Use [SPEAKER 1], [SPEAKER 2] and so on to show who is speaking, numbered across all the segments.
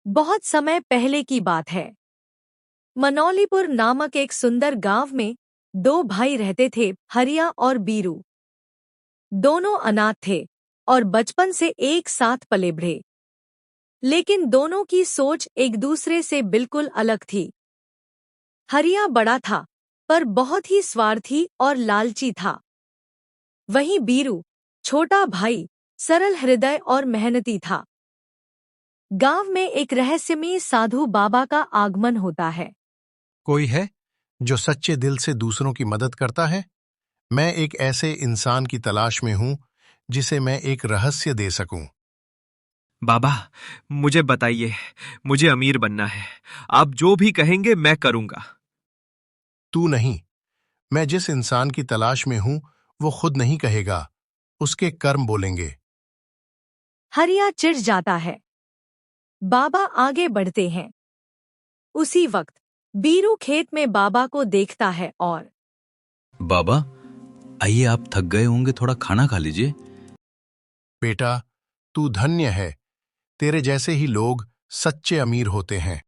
[SPEAKER 1] बहुत समय पहले की बात है। मनौलीपुर नामक एक सुंदर गांव में दो भाई रहते थे, हरिया और बीरू। दोनों अनाथ थे और बचपन से एक साथ पले बढ़े। लेकिन दोनों की सोच एक दूसरे से बिल्कुल अलग थी। हरिया बड़ा था, पर बहुत ही स्वार्थी और लालची था। वहीं बीरू, छोटा भाई, सरल हृदय और मेहनती था। गांव में एक रहस्यमयी साधु बाबा का आगमन होता है।
[SPEAKER 2] कोई है जो सच्चे दिल से दूसरों की मदद करता है? मैं एक ऐसे इंसान की तलाश में हूं जिसे मैं एक रहस्य दे सकूं।
[SPEAKER 3] बाबा, मुझे बताइए, मुझे अमीर बनना है। आप जो भी कहेंगे मैं करूंगा।
[SPEAKER 2] तू नहीं, मैं जिस इंसान की तलाश में हूं वो खुद नहीं कहेगा, उसके कर्म बोलेंगे।
[SPEAKER 1] हरिया चिढ़ जाता है। बाबा आगे बढ़ते हैं। उसी वक्त बीरू खेत में बाबा को देखता है और
[SPEAKER 4] बाबा, आइए, आप थक गए होंगे, थोड़ा खाना खा लीजिए।
[SPEAKER 2] बेटा, तू धन्य है, तेरे जैसे ही लोग सच्चे अमीर होते हैं।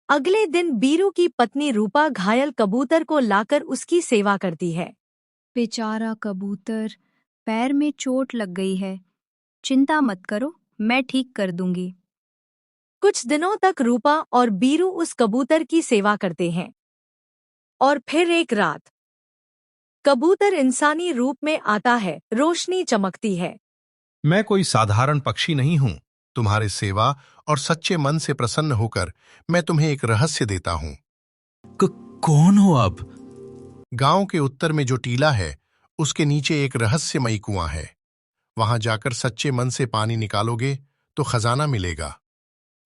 [SPEAKER 1] अगले दिन बीरू की पत्नी रूपा घायल कबूतर को लाकर उसकी सेवा करती है।
[SPEAKER 5] बेचारा कबूतर, पैर में चोट लग गई है। चिंता मत करो, मैं ठीक कर दूंगी।
[SPEAKER 1] कुछ दिनों तक रूपा और बीरू उस कबूतर की सेवा करते हैं। और फिर एक रात कबूतर इंसानी रूप में आता है, रोशनी चमकती है।
[SPEAKER 2] मैं कोई साधारण पक्षी नहीं हूं। तुम्हारे सेवा और सच्चे मन से प्रसन्न होकर मैं तुम्हें एक रहस्य देता हूं।
[SPEAKER 4] कौन हो आप?
[SPEAKER 2] गांव के उत्तर में जो टीला है, उसके नीचे एक रहस्यमयी कुआं है। वहां जाकर सच्चे मन से पानी निकालोगे तो खजाना मिलेगा।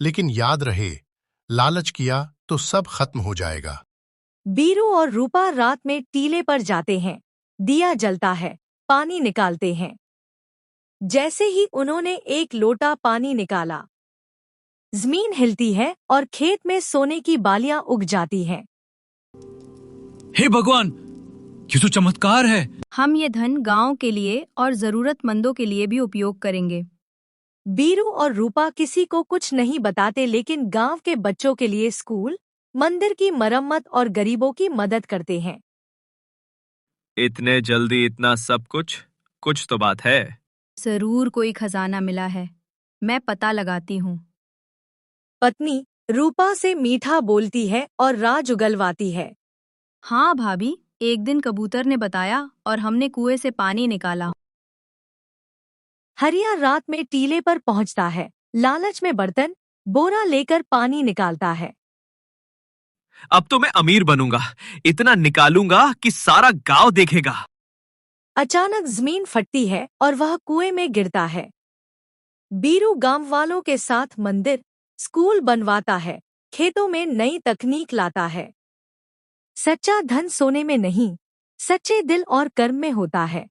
[SPEAKER 2] लेकिन याद रहे, लालच किया तो सब खत्म हो जाएगा।
[SPEAKER 1] बीरू और रूपा रात में टीले पर जाते हैं। दिया जलता है, पानी निकालते हैं। जैसे ही उन्होंने एक लोटा पानी निकाला, जमीन हिलती है और खेत में सोने की बालियां उग जाती हैं।
[SPEAKER 4] हे भगवान, ये तो चमत्कार है।
[SPEAKER 5] हम ये धन गांव के लिए और जरूरतमंदों के लिए भी उपयोग करेंगे।
[SPEAKER 1] बीरू और रूपा किसी को कुछ नहीं बताते, लेकिन गांव के बच्चों के लिए स्कूल, मंदिर की मरम्मत और गरीबों की मदद करते हैं।
[SPEAKER 3] इतने जल्दी इतना सब कुछ तो बात है।
[SPEAKER 5] जरूर कोई खजाना मिला है, मैं पता लगाती हूँ।
[SPEAKER 1] पत्नी रूपा से मीठा बोलती है और राज उगलवाती है।
[SPEAKER 5] हाँ भाभी, एक दिन कबूतर ने बताया और हमने कुएं से पानी निकाला।
[SPEAKER 1] हरिया रात में टीले पर पहुंचता है। लालच में बर्तन, बोरा लेकर पानी निकालता है।
[SPEAKER 3] अब तो मैं अमीर बनूंगा, इतना निकालूंगा कि सारा गांव देखेगा।
[SPEAKER 1] अचानक जमीन फटती है और वह कुएं में गिरता है। बीरू गांव वालों के साथ मंदिर, स्कूल बनवाता है, खेतों में नई तकनीक लाता है। सच्चा धन सोने में नहीं, सच्चे दिल और कर्म में होता है।